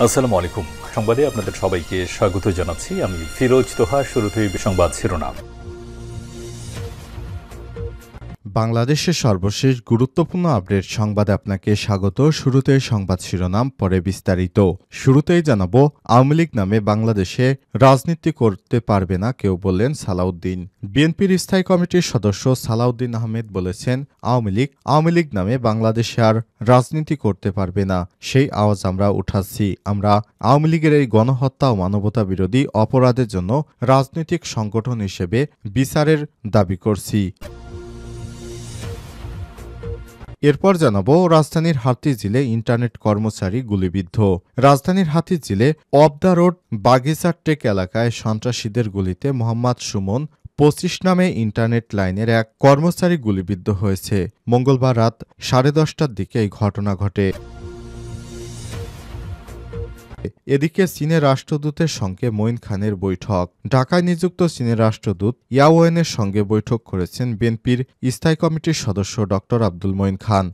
আসসালামু আলাইকুম। সংবাদে আপনাদের সবাইকে স্বাগত জানাচ্ছি। আমি ফিরোজ তোহা। শুরুতেই সংবাদ শিরোনাম। বাংলাদেশের সর্বশেষ গুরুত্বপূর্ণ আপডেট সংবাদে আপনাকে স্বাগত। শুরুতেই সংবাদ শিরোনাম, পরে বিস্তারিত। শুরুতেই জানাবো, আওয়ামী লীগ নামে বাংলাদেশে রাজনীতি করতে পারবে না কেউ, বললেন সালাউদ্দিন। বিএনপির স্থায়ী কমিটির সদস্য সালাউদ্দিন আহমেদ বলেছেন, আওয়ামী লীগ নামে বাংলাদেশে আর রাজনীতি করতে পারবে না, সেই আওয়াজ আমরা উঠাচ্ছি। আমরা আওয়ামী লীগের এই গণহত্যা ও মানবতা বিরোধী অপরাধের জন্য রাজনৈতিক সংগঠন হিসেবে বিচারের দাবি করছি। এরপর জানাবো, রাজধানীর হাতিঝিলে ইন্টারনেট কর্মচারী গুলিবিদ্ধ। রাজধানীর হাতিঝিলে অব দ্য রোড বাগিচারটেক এলাকায় সন্ত্রাসীদের গুলিতে মোহাম্মদ সুমন ২৫ নামে ইন্টারনেট লাইনের এক কর্মচারী গুলিবিদ্ধ হয়েছে। মঙ্গলবার রাত 10:30টার দিকে এই ঘটনা ঘটে। এদিকে চীনের রাষ্ট্রদূতের সঙ্গে মঈন খানের বৈঠক। ঢাকায় নিযুক্ত চীনের রাষ্ট্রদূত ইয়াওয়েনের সঙ্গে বৈঠক করেছেন বিএনপির স্থায়ী কমিটির সদস্য ড আব্দুল মঈন খান।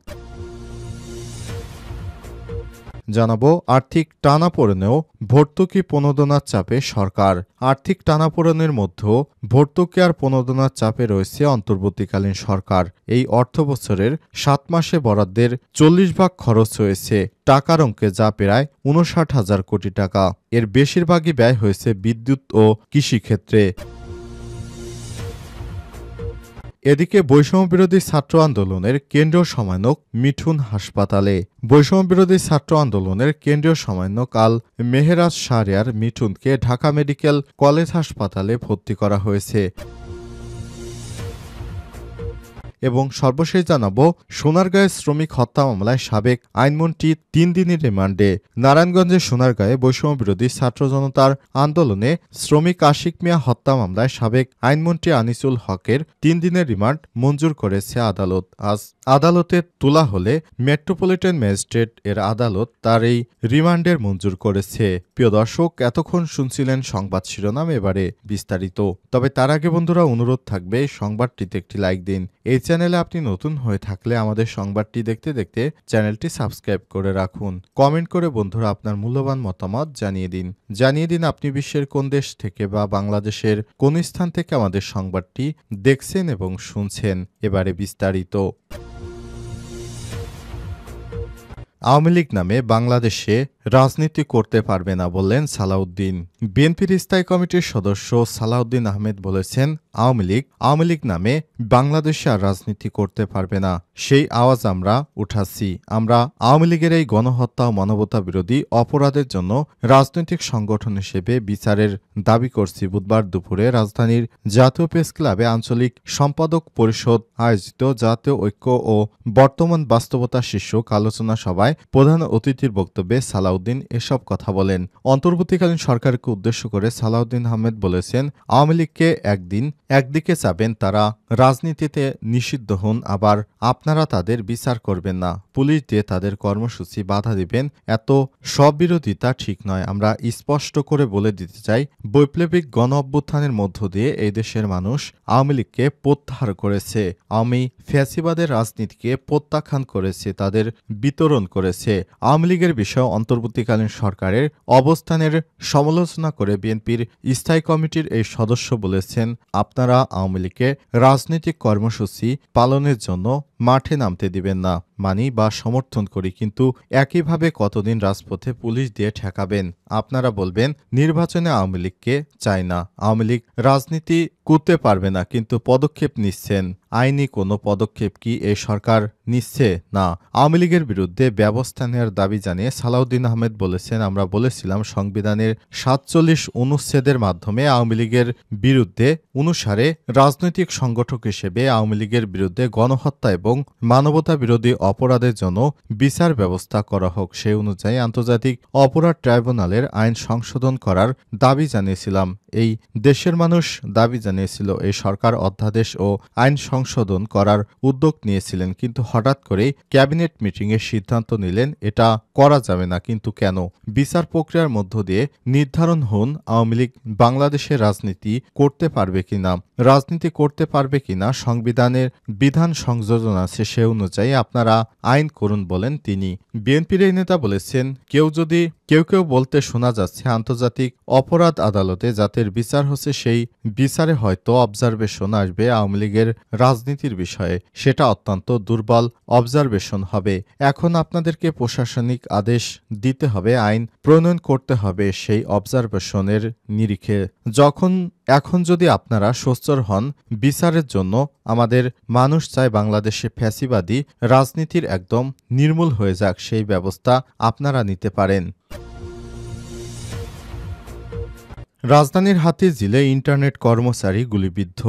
জানাবো, আর্থিক টানাপোড়েনেও ভর্তুকি প্রণোদনার চাপে সরকার। আর্থিক টানাপোড়েনের মধ্যেও ভর্তুকি আর প্রণোদনার চাপে রয়েছে অন্তর্বর্তীকালীন সরকার। এই অর্থবছরের 7 মাসে বরাদ্দের 40% খরচ হয়েছে টাকার অঙ্কে, যা প্রায় 59,000 কোটি টাকা। এর বেশিরভাগই ব্যয় হয়েছে বিদ্যুৎ ও কৃষিক্ষেত্রে। এদিকে বৈষম্যবিরোধী ছাত্র আন্দোলনের কেন্দ্রীয় সমন্বয়ক মিঠুন হাসপাতালে। বৈষম্যবিরোধী ছাত্র আন্দোলনের কেন্দ্রীয় সমন্বয়ক আল মেহেরাজ শাহরিয়ার মিঠুনকে ঢাকা মেডিকেল কলেজ হাসপাতালে ভর্তি করা হয়েছে। এবং সর্বশেষ জানাবো, সোনারগাঁয়ে শ্রমিক হত্যা মামলায় সাবেক আইনমন্ত্রী 3 দিনের রিমান্ডে। নারায়ণগঞ্জের সোনারগাঁয়ে বৈষম্যবিরোধী ছাত্র জনতার আন্দোলনে শ্রমিক আশিক মিয়া হত্যা মামলায় সাবেক আইনমন্ত্রী আনিসুল হকের 3 দিনের রিমান্ড মঞ্জুর করেছে আদালত। আজ আদালতে তোলা হলে মেট্রোপলিটন ম্যাজিস্ট্রেট এর আদালত তার এই রিমান্ডের মঞ্জুর করেছে। প্রিয় দর্শক, এতক্ষণ শুনছিলেন সংবাদ শিরোনাম, এবারে বিস্তারিত। তবে তার আগে বন্ধুরা, অনুরোধ থাকবে সংবাদটিতে একটি লাইক দিন। এই চ্যানেলে আপনি নতুন হয়ে থাকলে আমাদের সংবাদটি দেখতে দেখতে চ্যানেলটি সাবস্ক্রাইব করে রাখুন। কমেন্ট করে বন্ধুরা আপনার মূল্যবান মতামত জানিয়ে দিন আপনি বিশ্বের কোন দেশ থেকে বা বাংলাদেশের কোন স্থান থেকে আমাদের সংবাদটি দেখছেন এবং শুনছেন। এবারে বিস্তারিত। আওয়ামী লীগ নামে বাংলাদেশে রাজনীতি করতে পারবে না, বললেন সালাউদ্দিন। বিএনপির স্থায়ী কমিটির সদস্য সালাউদ্দিন আহমেদ বলেছেন, আওয়ামী লীগ নামে বাংলাদেশে আর রাজনীতি করতে পারবে না, সেই আওয়াজ আমরা উঠাচ্ছি। আমরা আওয়ামী লীগের এই গণহত্যা ও মানবতা বিরোধী অপরাধের জন্য রাজনৈতিক সংগঠন হিসেবে বিচারের দাবি করছি। বুধবার দুপুরে রাজধানীর জাতীয় প্রেস ক্লাবে আঞ্চলিক সম্পাদক পরিষদ আয়োজিত জাতীয় ঐক্য ও বর্তমান বাস্তবতা শীর্ষক আলোচনা সভায় প্রধান অতিথির বক্তব্যে সালাউদ্দিন এসব কথা বলেন। অন্তর্বর্তীকালীন সরকারকে উদ্দেশ্য করে সালাউদ্দিন আহমেদ বলেছেন, আওয়ামী লীগকে একদিকে চাবেন তারা রাজনীতিতে নিষিদ্ধ হন, আবার আপনারা তাদের বিচার করবেন না, পুলিশ দিয়ে তাদের কর্মসূচি বাধা দিবেন। এত স্ববিরোধিতা ঠিক নয়। আমরা স্পষ্ট করে বলে দিতে চাই, বৈপ্লবিক গণ অভ্যুত্থানের মধ্য দিয়ে এই দেশের মানুষ আওয়ামী লীগকে প্রত্যাহার করেছে, আওয়ামী ফ্যাসিবাদের রাজনীতিকে প্রত্যাখ্যান করেছে, তাদের বিতরণ করেছে। আওয়ামী লীগের বিষয়ে অন্তর্বর্তীকালীন সরকারের অবস্থানের সমালোচনা করে বিএনপির স্থায়ী কমিটির এই সদস্য বলেছেন, আপনারা আওয়ামী লীগকে রাজনৈতিক কর্মসূচি পালনের জন্য মাঠে নামতে দিবেন না, মানি বা সমর্থন করি, কিন্তু একইভাবে কতদিন রাজপথে পুলিশ দিয়ে ঠেকাবেন? আপনারা বলবেন নির্বাচনে আওয়ামী লীগকে চাই না, আওয়ামী লীগ রাজনীতি করতে পারবে না, কিন্তু পদক্ষেপ নিচ্ছেন। আইনি কোনো পদক্ষেপ কি এই সরকার নিচ্ছে না? আওয়ামী লীগের বিরুদ্ধে ব্যবস্থা নেওয়ার দাবি জানিয়ে সালাউদ্দিন আহমেদ বলেছেন, আমরা বলেছিলাম সংবিধানের ৪৭ অনুচ্ছেদের মাধ্যমে আওয়ামী লীগের বিরুদ্ধে অনুসারে রাজনৈতিক সংগঠক হিসেবে আওয়ামী লীগের বিরুদ্ধে গণহত্যা এবং মানবতা বিরোধী অপরাধের জন্য বিচার ব্যবস্থা করা হোক। সেই অনুযায়ী আন্তর্জাতিক অপরাধ ট্রাইব্যুনালের আইন সংশোধন করার দাবি জানিয়েছিলাম। এই দেশের মানুষ দাবি জানিয়েছিল, এই সরকার অধ্যাদেশ ও আইন সংশোধন করার উদ্যোগ নিয়েছিলেন, কিন্তু হঠাৎ করেই ক্যাবিনেট মিটিংয়ে সিদ্ধান্ত নিলেন এটা করা যাবে না। কিন্তু কেন? বিচার প্রক্রিয়ার মধ্য দিয়ে নির্ধারণ হন আওয়ামী লীগ বাংলাদেশের রাজনীতি করতে পারবে কিনা। রাজনীতি করতে পারবে কিনা সংবিধানের বিধান সংযোজন আছে সে অনুযায়ী আপনারা আইন করুন বলেন তিনি। বিএনপির এই নেতা বলেছেন, কেউ বলতে শোনা যাচ্ছে আন্তর্জাতিক অপরাধ আদালতে জাতের বিচার হচ্ছে, সেই বিচারে হয়তো অবজারভেশন আসবে আওয়ামী লীগের রাজনীতির বিষয়ে, সেটা অত্যন্ত দুর্বল অবজারভেশন হবে। এখন আপনাদেরকে প্রশাসনিক আদেশ দিতে হবে, আইন প্রণয়ন করতে হবে সেই অবজারভেশনের নিরিখে। এখন যদি আপনারা সোচ্চার হন বিচারের জন্য, আমাদের মানুষ চায় বাংলাদেশে ফ্যাসিবাদী রাজনীতির একদম নির্মূল হয়ে যাক, সেই ব্যবস্থা আপনারা নিতে পারেন। রাজধানীর হাতিঝিলে ইন্টারনেট কর্মচারী গুলিবিদ্ধ।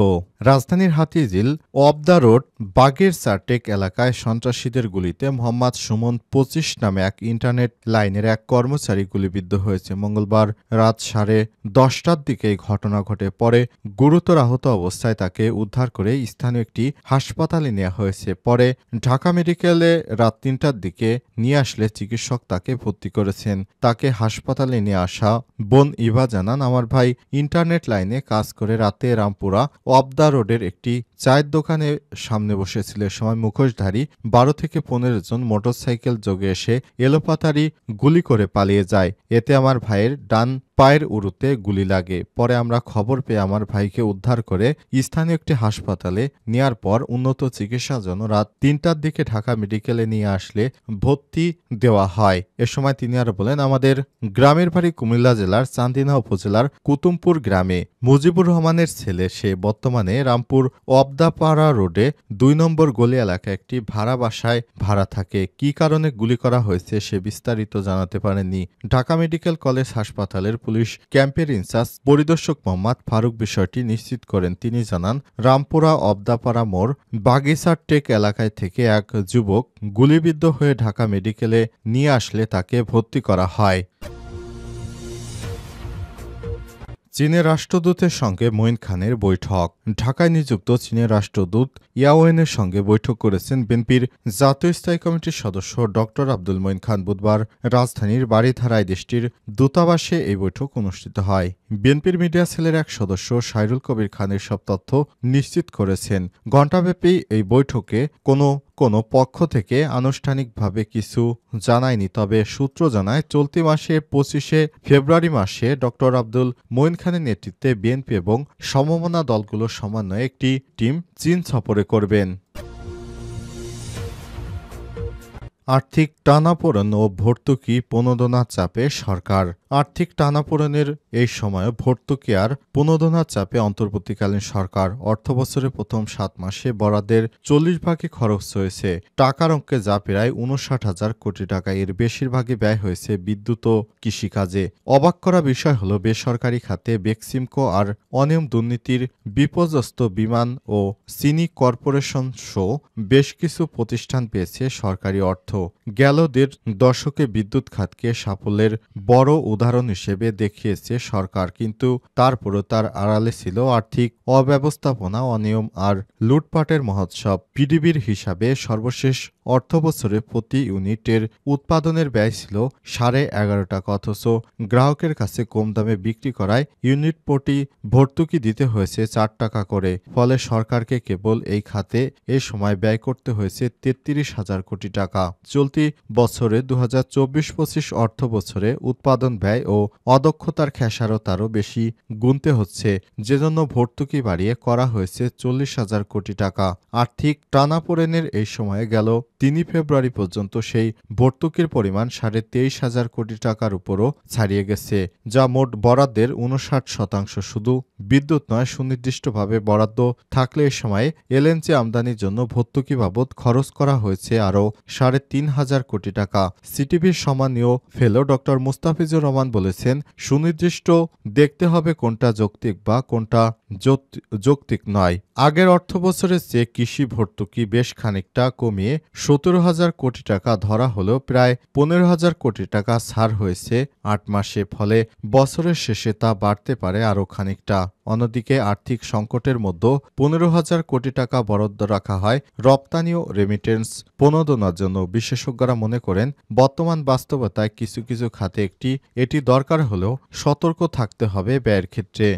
রাজধানীর হাতিঝিল অব দ্য রোড বাগের চারটেক এলাকায় সন্ত্রাসীদের গুলিতে মোহাম্মদ সুমন ২৫ নামে এক ইন্টারনেট লাইনের এক কর্মচারী গুলিবিদ্ধ হয়েছে। মঙ্গলবার রাত 10:30টার দিকে এই ঘটনা ঘটে। পরে গুরুতর আহত অবস্থায় তাকে উদ্ধার করে স্থানীয় একটি হাসপাতালে নেওয়া হয়েছে। পরে ঢাকা মেডিকেলে রাত ৩টার দিকে নিয়ে আসলে চিকিৎসক তাকে ভর্তি করেছেন। তাকে হাসপাতালে নিয়ে আসা বোন ইভা জানান, আমার ভাই ইন্টারনেট লাইনে কাজ করে রাতে রামপুরা অব দ্য রোডের একটি চায়ের দোকানের সামনে বসেছিল। এ সময় মুখোশধারী ১২ থেকে ১৫ জন মোটরসাইকেল যোগে এসে এলোপাতাড়ি গুলি করে পালিয়ে যায়। এতে আমার ভাইয়ের ডান পায়ের উরুতে গুলি লাগে। পরে আমরা খবর পেয়ে আমার ভাইকে উদ্ধার করে স্থানীয় একটি হাসপাতালে নেয়ার পর উন্নত চিকিৎসার জন্য রাত ৩টার দিকে ঢাকা মেডিকেলে নিয়ে আসলে ভর্তি দেওয়া হয়। এ সময় তিনি আরো বলেন, আমাদের গ্রামের বাড়ি কুমিল্লা জেলার চান্দিনা উপজেলার কুতুমপুর গ্রামে। মুজিবুর রহমানের ছেলে, সে বর্তমানে রামপুর অবদাপাড়া রোডে ২ নম্বর গলি এলাকায় একটি ভাড়া বাসায় ভাড়া থাকে। কী কারণে গুলি করা হয়েছে সে বিস্তারিত জানাতে পারেননি। ঢাকা মেডিকেল কলেজ হাসপাতালের পুলিশ ক্যাম্পের ইনচার্জ পরিদর্শক মোহাম্মদ ফারুক বিষয়টি নিশ্চিত করেন। তিনি জানান, রামপুরা অবদাপাড়া মোড় বাগিচার টেক এলাকায় থেকে এক যুবক গুলিবিদ্ধ হয়ে ঢাকা মেডিকেলে নিয়ে আসলে তাকে ভর্তি করা হয়। চীনের রাষ্ট্রদূতের সঙ্গে মঈন খানের বৈঠক। ঢাকায় নিযুক্ত চীনের রাষ্ট্রদূত ইয়াওয়েনের সঙ্গে বৈঠক করেছেন বিএনপির জাতীয় স্থায়ী কমিটির সদস্য ড আব্দুল মঈন খান। বুধবার রাজধানীর বারিধারায় দেশটির দূতাবাসে এই বৈঠক অনুষ্ঠিত হয়। বিএনপির মিডিয়া সেলের এক সদস্য সাইরুল কবির খান এসব তথ্য নিশ্চিত করেছেন। ঘণ্টাব্যাপী এই বৈঠকে কোনো পক্ষ থেকে আনুষ্ঠানিকভাবে কিছু জানায়নি। তবে সূত্র জানায়, চলতি মাসে ২৫শে ফেব্রুয়ারি মাসে ড আব্দুল মঈন খানের নেতৃত্বে বিএনপি এবং সমমনা দলগুলোর সমন্বয়ে একটি টিম চীন সফরে করবেন। আর্থিক টানাপোড়েন ও ভর্তুকি প্রণোদনার চাপে সরকার। আর্থিক টানাপোড়েনের এই সময়ে ভর্তুকি আর প্রণোদনার চাপে অন্তর্বর্তীকালীন সরকার। অর্থবছরের প্রথম ৭ মাসে বরাদ্দের ৪০% খরচ হয়েছে টাকার অঙ্কে, যা প্রায় ৫৯,০০০ কোটি টাকা। এর বেশিরভাগই ব্যয় হয়েছে বিদ্যুৎ ও কৃষিকাজে। অবাক করা বিষয় হলো, বেসরকারি খাতে বেক্সিমকো আর অনিয়ম দুর্নীতির বিপর্যস্ত বিমান ও চিনি কর্পোরেশন সহ বেশ কিছু প্রতিষ্ঠান পেয়েছে সরকারি অর্থ। গেল ১.৫ দশকে বিদ্যুৎ খাতকে সাফল্যের বড় উদাহরণ হিসেবে দেখিয়েছে সরকার, কিন্তু তারপরও তার আড়ালে ছিল আর্থিক অব্যবস্থাপনা, অনিয়ম আর লুটপাটের মহোৎসব। পিডিবির হিসাবে সর্বশেষ অর্থবছরে প্রতি ইউনিটের উৎপাদনের ব্যয় ছিল 11.৫ টাকা, অথচ গ্রাহকের কাছে কম দামে বিক্রি করায় ইউনিট প্রতি ভর্তুকি দিতে হয়েছে ৪ টাকা করে। ফলে সরকারকে কেবল এই খাতে এ সময় ব্যয় করতে হয়েছে ৩৩,০০০ কোটি টাকা। চলতি বছরে ২০২৪-২৫ অর্থ বছরে উৎপাদন ব্যয় ও অদক্ষতার খেসারত আরও বেশি গুনতে হচ্ছে, যেজন্য ভর্তুকি বাড়িয়ে করা হয়েছে ৪০,০০০ কোটি টাকা। আর্থিক টানাপোড়েনের এই সময়ে গেল ৩ ফেব্রুয়ারি পর্যন্ত সেই ভর্তুকির পরিমাণ ২৩,৫০০ কোটি টাকার উপরও ছাড়িয়ে গেছে, যা মোট বরাদ্দের ৫৯%। শুধু বিদ্যুৎ নয়, সুনির্দিষ্টভাবে বরাদ্দ থাকলে এ সময়ে এলএনজি আমদানির জন্য ভর্তুকি বাবদ খরচ করা হয়েছে আরও ৩,৫০০ কোটি টাকা। সিটিভির সম্মানীয় ফেলো ড মুস্তাফিজুর রহমান বলেছেন, সুনির্দিষ্ট দেখতে হবে কোনটা যৌক্তিক বা কোনটা যৌক্তিক নয়। আগের অর্থবছরের চেয়ে কৃষি ভর্তুকি বেশ খানিকটা কমিয়ে ১৭,০০০ কোটি টাকা ধরা হলেও প্রায় ১৫,০০০ কোটি টাকা ছাড় হয়েছে ৮ মাসে। ফলে বছরের শেষে তা বাড়তে পারে আরও খানিকটা। অন্যদিকে আর্থিক সংকটের মধ্যে ১৫,০০০ কোটি টাকা বরাদ্দ রাখা হয় রপ্তানি ও রেমিটেন্স প্রণোদনার জন্য। বিশেষজ্ঞরা মনে করেন, বর্তমান বাস্তবতায় কিছু কিছু খাতে এটি দরকার হলেও সতর্ক থাকতে হবে ব্যয়ের ক্ষেত্রে।